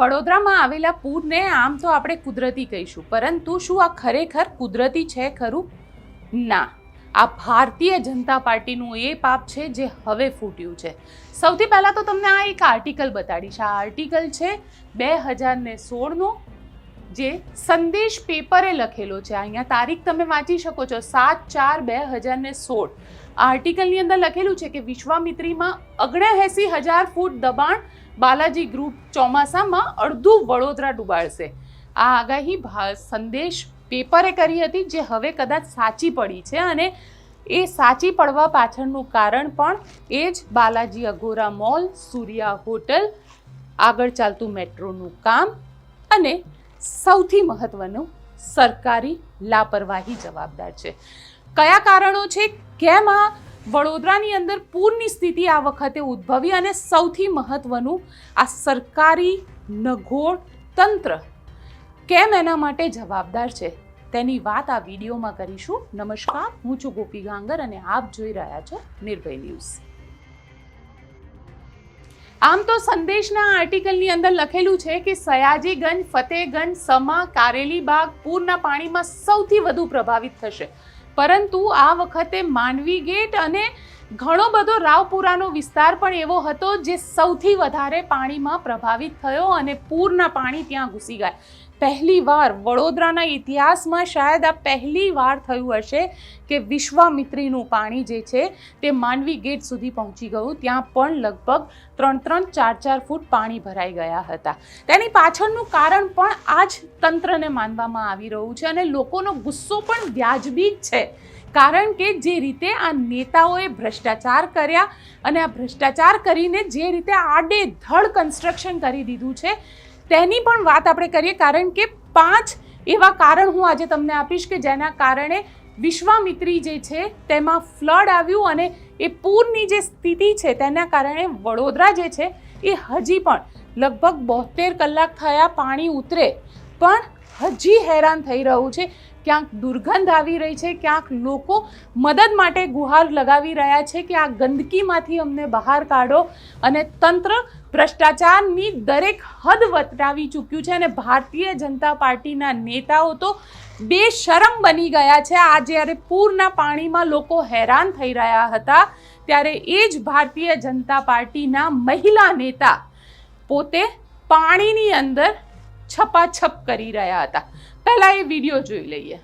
વડોદરામાં આવેલા પૂરને આમ તો આપણે કુદરતી કહીશું, પરંતુ શું આ ખરેખર કુદરતી છે ખરું? ના, આ ભારતીય જનતા પાર્ટીનું એ પાપ છે જે હવે ફૂટ્યું છે. સૌથી પહેલાં તો તમને આ એક આર્ટિકલ બતાડીશ. આ આર્ટિકલ છે 2016નો, જે સંદેશ પેપરે લખેલો છે. અહીંયા તારીખ તમે વાંચી શકો છો, 7/4/2016. આ આર્ટિકલની અંદર લખેલું છે કે વિશ્વામિત્રીમાં 79,000 ફૂટ દબાણ, બાલાજી ગ્રુપ ચોમાસામાં અડધું વડોદરા ડૂબાડશે. આ આગાહી સંદેશ પેપરે કરી હતી, જે હવે કદાચ સાચી પડી છે. અને એ સાચી પડવા પાછળનું કારણ પણ એ જ બાલાજી અગોરા મોલ, સૂર્યા હોટલ, આગળ ચાલતું મેટ્રોનું કામ અને સૌથી મહત્વનું સરકારી લાપરવાહી જવાબદાર છે. કયા કારણો છે? કેમ આ વડોદરાની અંદર પૂરની સ્થિતિ આ વખતે ઉદ્ભવી? અને સૌથી મહત્વનું, આ સરકારી નઘોળ તંત્ર કેમ એના માટે જવાબદાર છે, તેની વાત આ વિડીયોમાં કરીશું. નમસ્કાર, હું છું ગોપી ગાંગર અને આપ જોઈ રહ્યા છો નિર્ભય ન્યૂઝ. આમ તો સંદેશના આર્ટિકલની અંદર લખેલું છે કે સયાજીગંજ, ફતેહગંજ, સમા, કારેલીબાગ પૂરના પાણીમાં સૌથી વધુ પ્રભાવિત થશે. પરંતુ આ વખતે માંડવી ગેટ અને ઘણો બધો રાવપુરાનો વિસ્તાર પણ એવો હતો જે સૌથી વધારે પાણીમાં પ્રભાવિત થયો અને પૂરના પાણી ત્યાં ઘૂસી ગયા. પહેલીવાર વડોદરાના ઇતિહાસમાં શાયદ આ પહેલી વાર થયું હશે કે વિશ્વામિત્રીનું પાણી જે છે તે માંડવી ગેટ સુધી પહોંચી ગયું. ત્યાં પણ લગભગ 3-3, 4-4 ફૂટ પાણી ભરાઈ ગયા હતા. તેની પાછળનું કારણ પણ આ જ તંત્રને માનવામાં આવી રહ્યું છે અને લોકોનો ગુસ્સો પણ વ્યાજબી છે. કારણ કે જે રીતે આ નેતાઓએ ભ્રષ્ટાચાર કર્યા અને આ ભ્રષ્ટાચાર કરીને જે રીતે આડેધડ કન્સ્ટ્રક્શન કરી દીધું છે, તેની પણ વાત આપણે કરીએ. કારણ કે 5 એવા કારણ હું આજે તમને આપીશ કે જેના કારણે વિશ્વામિત્રી જે છે તેમાં ફ્લડ આવ્યું અને એ પૂરની જે સ્થિતિ છે તેના કારણે વડોદરા જે છે એ હજી પણ લગભગ 72 કલાક થયા પાણી ઉતરે પણ હજી હેરાન થઈ રહ્યું છે. ક્યાંક દુર્ગંધ આવી રહી છે, ક્યાંક લોકો મદદ માટે ગુહાર લગાવી રહ્યા છે કે આ ગંદકીમાંથી અમને બહાર કાઢો. અને તંત્ર ભ્રષ્ટાચારની દરેક હદ વટાવી ચૂક્યું છે અને ભારતીય જનતા પાર્ટીના નેતાઓ તો બેશરમ બની ગયા છે. આ જ્યારે પૂરના પાણીમાં લોકો હેરાન થઈ રહ્યા હતા ત્યારે એ જ ભારતીય જનતા પાર્ટીના મહિલા નેતા પોતે પાણીની અંદર છપાછપ કરી રહ્યા હતા. પહેલા એ વિડીયો જોઈ લઈએ.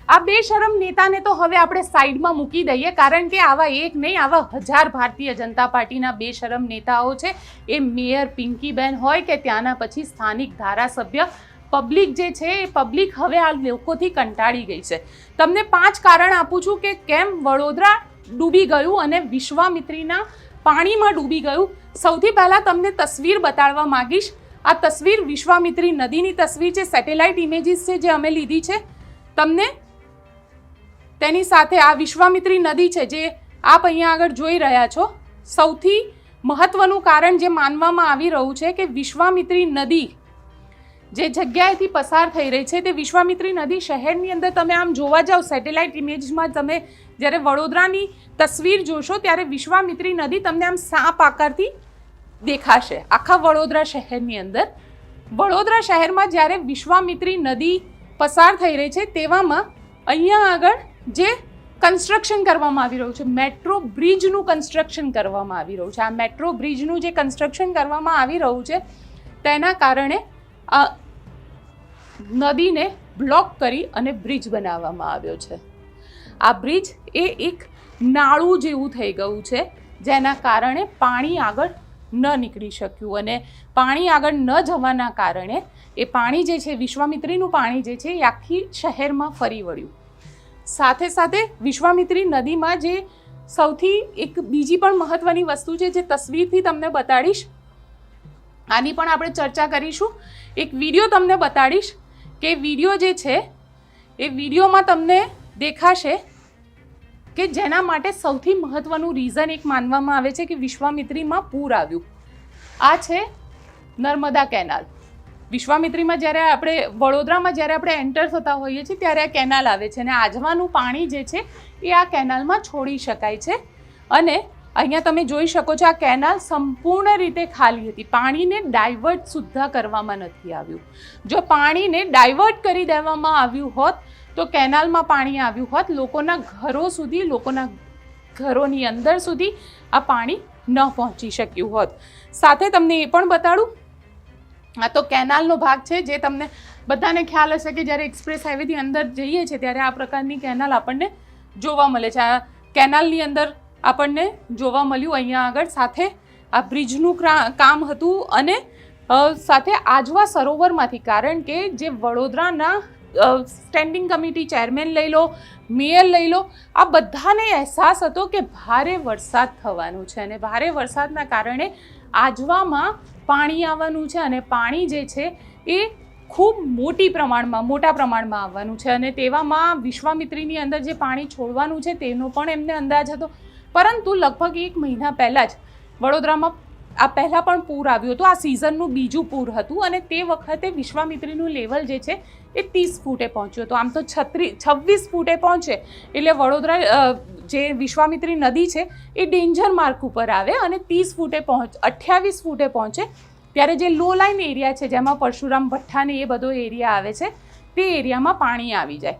આ બેશરમ નેતાને તો હવે આપણે સાઈડમાં મૂકી દઈએ, કારણ કે આવા એક નહીં, આવા 1000 ભારતીય જનતા પાર્ટીના બેશરમ નેતાઓ છે. એ મેયર પિંકીબેન હોય કે ત્યાંના પછી સ્થાનિક ધારાસભ્ય, પબ્લિક જે છે એ પબ્લિક હવે આ લોકોથી કંટાળી ગઈ છે. તમને 5 કારણ આપું છું કે કેમ વડોદરા ડૂબી ગયું અને વિશ્વામિત્રીના પાણીમાં ડૂબી ગયું. સૌથી પહેલાં તમને તસવીર બતાડવા માંગીશ. આ તસવીર વિશ્વામિત્રી નદીની તસવીર છે, સેટેલાઇટ ઇમેજીસ છે જે અમે લીધી છે. તમને તેની સાથે આ વિશ્વામિત્રી નદી છે જે આપ અહીંયા આગળ જોઈ રહ્યા છો. સૌથી મહત્વનું કારણ જે માનવામાં આવી રહ્યું છે કે વિશ્વામિત્રી નદી જે જગ્યાએથી પસાર થઈ રહી છે તે વિશ્વામિત્રી નદી શહેરની અંદર તમે આમ જોવા જાઓ સેટેલાઇટ ઇમેજમાં, તમે જ્યારે વડોદરાની તસવીર જોશો ત્યારે વિશ્વામિત્રી નદી તમને આમ સાપ આકારથી દેખાશે આખા વડોદરા શહેરની અંદર. વડોદરા શહેરમાં જ્યારે વિશ્વામિત્રી નદી પસાર થઈ રહી છે તેવામાં અહીંયા આગળ જે કન્સ્ટ્રક્શન કરવામાં આવી રહ્યું છે, મેટ્રો બ્રિજનું કન્સ્ટ્રક્શન કરવામાં આવી રહ્યું છે. આ મેટ્રો બ્રિજનું જે કન્સ્ટ્રક્શન કરવામાં આવી રહ્યું છે તેના કારણે આ નદીને બ્લોક કરી અને બ્રિજ બનાવવામાં આવ્યો છે. આ બ્રિજ એ એક નાળું જેવું થઈ ગયું છે જેના કારણે પાણી આગળ ન નીકળી શક્યું અને પાણી આગળ ન જવાના કારણે એ પાણી જે છે વિશ્વામિત્રીનું પાણી જે છે એ આખી શહેરમાં ફરી વળ્યું. સાથે સાથે વિશ્વામિત્રી નદીમાં જે સૌથી એક બીજી પણ મહત્વની વસ્તુ છે જે તસવીરથી તમને બતાડીશ, આની પણ આપણે ચર્ચા કરીશું. એક વિડીયો તમને બતાડીશ કે વિડીયો જે છે એ વિડીયોમાં તમને દેખાશે કે જેના માટે સૌથી મહત્વનું રીઝન એક માનવામાં આવે છે કે વિશ્વામિત્રીમાં પૂર આવ્યું. આ છે નર્મદા કેનાલ. વિશ્વામિત્રીમાં જ્યારે આપણે વડોદરામાં જ્યારે આપણે એન્ટર થતા હોઈએ છીએ ત્યારે આ કેનાલ આવે છે અને આજવાનું પાણી જે છે એ આ કેનાલમાં છોડી શકાય છે. અને અહીંયા તમે જોઈ શકો છો આ કેનાલ સંપૂર્ણ રીતે ખાલી હતી, પાણીને ડાયવર્ટ સુદ્ધા કરવામાં નથી આવ્યું. જો પાણીને ડાયવર્ટ કરી દેવામાં આવ્યું હોત તો કેનાલમાં પાણી આવ્યું હોત, લોકોના ઘરો સુધી, લોકોના ઘરોની અંદર સુધી આ પાણી ન પહોંચી શક્યું હોત. સાથે તમને એ પણ બતાડું, આ તો કેનાલનો ભાગ છે જે તમને બધાને ખ્યાલ હશે કે જ્યારે એક્સપ્રેસ હાઈવેથી અંદર જઈએ છીએ ત્યારે આ પ્રકારની કેનાલ આપણને જોવા મળે છે. આ કેનાલની અંદર આપણને જોવા મળ્યું અહીંયા આગળ. સાથે આ બ્રિજનું કામ હતું અને સાથે આજવા સરોવરમાંથી, કારણ કે જે વડોદરાના સ્ટેન્ડિંગ કમિટી ચેરમેન લઈ લો, મેયર લઈ લો, આ બધાને અહેસાસ હતો કે ભારે વરસાદ થવાનું છે અને ભારે વરસાદના કારણે આજવામાં પાણી આવવાનું છે અને પાણી જે છે એ ખૂબ મોટા પ્રમાણમાં આવવાનું છે. અને તેવામાં વિશ્વામિત્રીની અંદર જે પાણી છોડવાનું છે તેનો પણ એમને અંદાજ હતો. પરંતુ લગભગ 1 મહિના પહેલાં જ વડોદરામાં આ પહેલાં પણ પૂર આવ્યું હતું. આ સિઝનનું બીજું પૂર હતું અને તે વખતે વિશ્વામિત્રીનું લેવલ જે છે એ 30 ફૂટે પહોંચ્યું હતું. આમ તો 26 ફૂટે પહોંચે એટલે વડોદરા જે વિશ્વામિત્રી નદી છે એ ડેન્જર માર્ક ઉપર આવે અને 28 ફૂટે પહોંચે ત્યારે જે લો લાઇન એરિયા છે જેમાં પરશુરામ ભઠ્ઠા ને એ બધો એરિયા આવે છે તે એરિયામાં પાણી આવી જાય.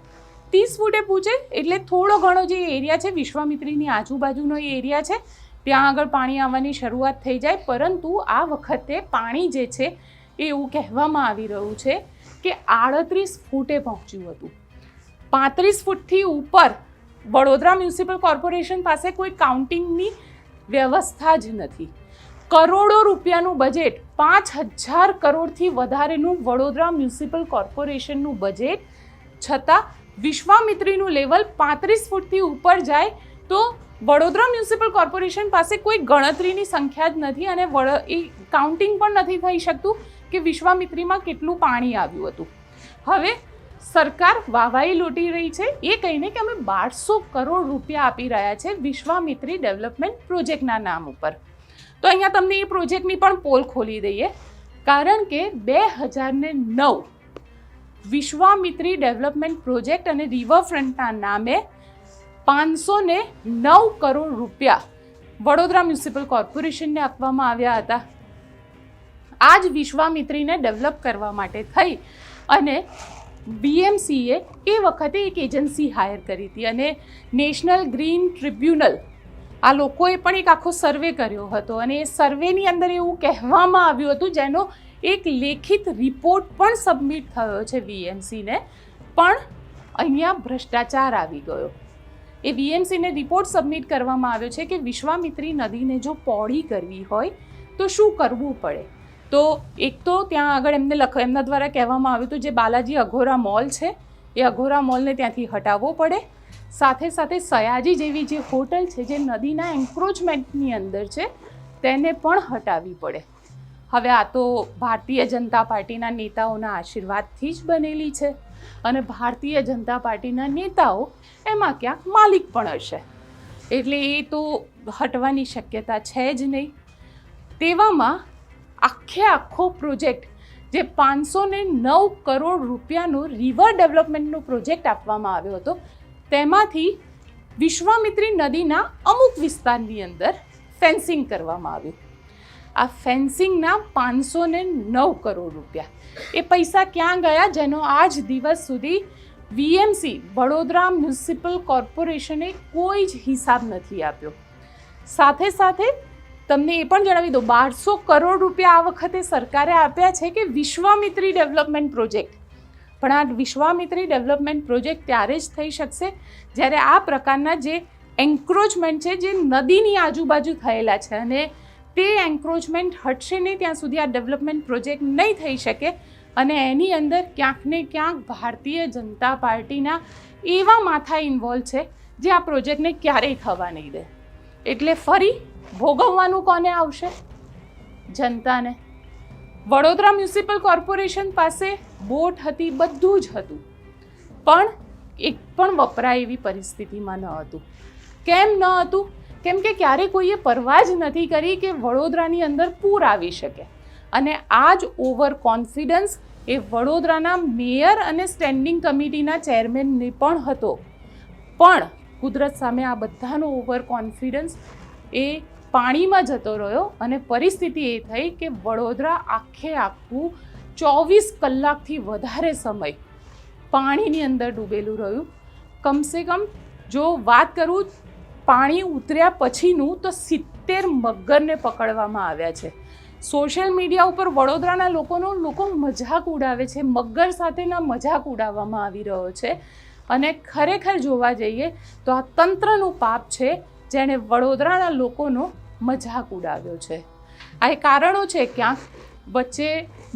30 ફૂટે પૂછે એટલે થોડો ઘણો જે એરિયા છે વિશ્વામિત્રીની આજુબાજુનો એરિયા છે ત્યાં આગળ પાણી આવવાની શરૂઆત થઈ જાય. પરંતુ આ વખતે પાણી જે છે એ એવું કહેવામાં આવી રહ્યું છે કે 38 ફૂટે પહોંચ્યું હતું. 35 ફૂટથી ઉપર વડોદરા મ્યુનિસિપલ કોર્પોરેશન પાસે કોઈ કાઉન્ટિંગની વ્યવસ્થા જ નથી. કરોડો રૂપિયાનું બજેટ, 5000 કરોડથી વધારેનું વડોદરા મ્યુનિસિપલ કોર્પોરેશનનું બજેટ, છતાં વિશ્વામિત્રીનું લેવલ 35 ફૂટથી ઉપર જાય તો વડોદરા મ્યુનિસિપલ કોર્પોરેશન પાસે કોઈ ગણતરીની સંખ્યા જ નથી અને એ કાઉન્ટિંગ પણ નથી થઈ શકતું કે વિશ્વામિત્રીમાં કેટલું પાણી આવ્યું હતું. હવે સરકાર વાહવાઈ લૂંટી રહી છે એ કહીને કે અમે 1200 કરોડ રૂપિયા આપી રહ્યા છે વિશ્વામિત્રી ડેવલપમેન્ટ પ્રોજેક્ટના નામ ઉપર. તો અહીંયા તમને એ પ્રોજેક્ટની પણ પોલ ખોલી દઈએ, કારણ કે 2009 વિશ્વામિત્રી ડેવલપમેન્ટ પ્રોજેક્ટ અને રિવરફ્રન્ટના નામે 509 કરોડ રૂપિયા વડોદરા મ્યુનિસિપલ કોર્પોરેશનને આપવામાં આવ્યા હતા. આ જ વિશ્વામિત્રીને ડેવલપ કરવા માટે થઈ અને BMCએ એ વખતે એક એજન્સી હાયર કરી હતી અને નેશનલ ગ્રીન ટ્રિબ્યુનલ આ લોકોએ પણ એક આખો સર્વે કર્યો હતો અને એ સર્વેની અંદર એવું કહેવામાં આવ્યું હતું, જેનો એક લેખિત રિપોર્ટ પણ સબમિટ થયો છે BMCને, પણ અહીંયા ભ્રષ્ટાચાર આવી ગયો. એ BMCને રિપોર્ટ સબમિટ કરવામાં આવ્યો છે કે વિશ્વામિત્રી નદીને જો પહોળી કરવી હોય તો શું કરવું પડે. તો એક તો ત્યાં આગળ એમના દ્વારા કહેવામાં આવ્યું હતું જે બાલાજી અઘોરા મોલ છે એ અઘોરા મોલને ત્યાંથી હટાવવો પડે. સાથે સાથે સયાજી જેવી જે હોટલ છે જે નદીના એન્ક્રોચમેન્ટની અંદર છે તેને પણ હટાવવી પડે. હવે આ તો ભારતીય જનતા પાર્ટીના નેતાઓના આશીર્વાદથી જ બનેલી છે અને ભારતીય જનતા પાર્ટીના નેતાઓ એમાં ક્યાંક માલિક પણ હશે એટલે એ તો હટવાની શક્યતા છે જ નહીં. તેવામાં આખો પ્રોજેક્ટ જે 509 કરોડ રૂપિયાનો રિવર ડેવલપમેન્ટનો પ્રોજેક્ટ આપવામાં આવ્યો હતો તેમાંથી વિશ્વામિત્રી નદીના અમુક વિસ્તારની અંદર ફેન્સિંગ કરવામાં આવ્યું. આ ફેન્સિંગના 509 કરોડ રૂપિયા એ પૈસા ક્યાં ગયા જેનો આજ દિવસ સુધી VMC વડોદરા મ્યુનિસિપલ કોર્પોરેશને કોઈ જ હિસાબ નથી આપ્યો. સાથે સાથે તમને એ પણ જણાવી દો 1200 કરોડ રૂપિયા આ વખતે સરકારે આપ્યા છે કે વિશ્વામિત્રી ડેવલપમેન્ટ પ્રોજેક્ટ. પણ આ વિશ્વામિત્રી ડેવલપમેન્ટ પ્રોજેક્ટ ત્યારે જ થઈ શકશે જ્યારે આ પ્રકારના જે એન્ક્રોચમેન્ટ છે જે નદીની આજુબાજુ થયેલા છે અને તે એન્ક્રોચમેન્ટ હટશે નહીં ત્યાં સુધી આ ડેવલપમેન્ટ પ્રોજેક્ટ નહીં થઈ શકે. અને એની અંદર ક્યાંક ને ક્યાંક ભારતીય જનતા પાર્ટીના એવા માથા ઇન્વોલ્વ છે જે આ પ્રોજેક્ટને ક્યારેય થવા નહીં દે. એટલે ફરી ભોગવવાનું કોને આવશે? જનતાને. વડોદરા મ્યુનિસિપલ કોર્પોરેશન પાસે બોટ હતી, બધું જ હતું, પણ એક પણ વપરાય એવી પરિસ્થિતિમાં ન હતું. કેમ ન હતું? કેમ કે ક્યારે કોઈએ પરવા જ નથી કરી કે વડોદરાની અંદર પૂર આવી શકે. અને આ જ ઓવર કોન્ફિડન્સ એ વડોદરાના મેયર અને સ્ટેન્ડિંગ કમિટીના ચેરમેનને પણ હતો. પણ કુદરત સામે આ બધાનો ઓવર કોન્ફિડન્સ એ પાણીમાં જતો રહ્યો અને પરિસ્થિતિ એ થઈ કે વડોદરા આખું 24 કલાકથી વધારે સમય પાણીની અંદર ડૂબેલું રહ્યું. કમસે કમ જો વાત કરું પાણી ઉતર્યા પછીનું તો 70 મગરને પકડવામાં આવ્યા છે. સોશિયલ મીડિયા ઉપર વડોદરાના લોકો મજાક ઉડાવે છે, મગર સાથેના મજાક ઉડાવવામાં આવી રહ્યો છે. અને ખરેખર જોવા જઈએ તો આ તંત્રનું પાપ છે જેણે વડોદરાના લોકોનો મજાક ઉડાવ્યો છે. આ એ કારણો છે. ક્યાંક વચ્ચે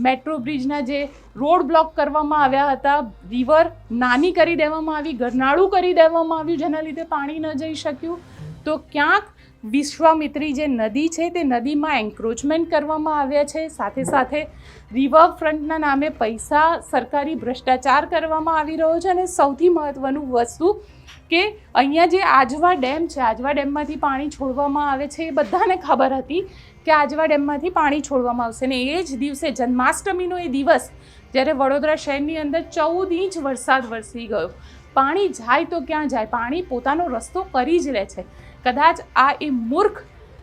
મેટ્રો બ્રિજના જે રોડ બ્લોક કરવામાં આવ્યા હતા, રિવર નાની કરી દેવામાં આવી, ગરનાળું કરી દેવામાં આવ્યું જેના લીધે પાણી ન જઈ શક્યું. તો ક્યાંક વિશ્વામિત્રી જે નદી છે તે નદીમાં એન્ક્રોચમેન્ટ કરવામાં આવ્યા છે. સાથે સાથે રિવરફ્રન્ટના નામે પૈસા સરકારી ભ્રષ્ટાચાર કરવામાં આવી રહ્યો છે. અને સૌથી મહત્ત્વનું વસ્તુ કે અહીંયા જે આજવા ડેમ છે, આજવા ડેમમાંથી પાણી છોડવામાં આવે છે, એ બધાને ખબર હતી કે આજવા ડેમમાંથી પાણી છોડવામાં આવશે. ને એ જ દિવસે જન્માષ્ટમીનો એ દિવસ જ્યારે વડોદરા શહેરની અંદર 14 ઇંચ વરસાદ વરસી ગયો. પાણી જાય તો ક્યાં જાય, પાણી પોતાનો રસ્તો કરી જ લે છે. કદાચ આ એ મૂર્ખ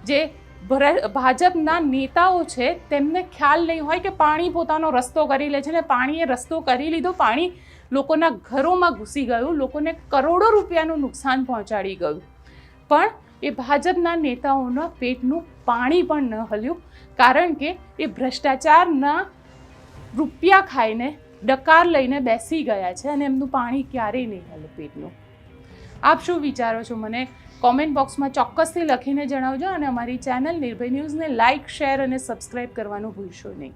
જે ભાજપના નેતાઓ છે તેમને ખ્યાલ નહીં હોય કે પાણી પોતાનો રસ્તો કરી લે છે ને પાણીએ રસ્તો કરી લીધો, પાણી લોકોના ઘરોમાં ઘૂસી ગયું, લોકોને કરોડો રૂપિયાનું નુકસાન પહોંચાડી ગયું. પણ એ ભાજપના નેતાઓના પેટનું પાણી પણ ન હલ્યું, કારણ કે એ ભ્રષ્ટાચારના રૂપિયા ખાઈને ડકાર લઈને બેસી ગયા છે અને એમનું પાણી ક્યારેય નહીં હલે પેટનું. આપ શું વિચારો છો મને કોમેન્ટ બોક્સમાં ચોક્કસથી લખીને જણાવજો અને અમારી ચેનલ નિર્ભય ન્યૂઝને લાઇક, શેર અને સબસ્ક્રાઈબ કરવાનું ભૂલશો નહીં.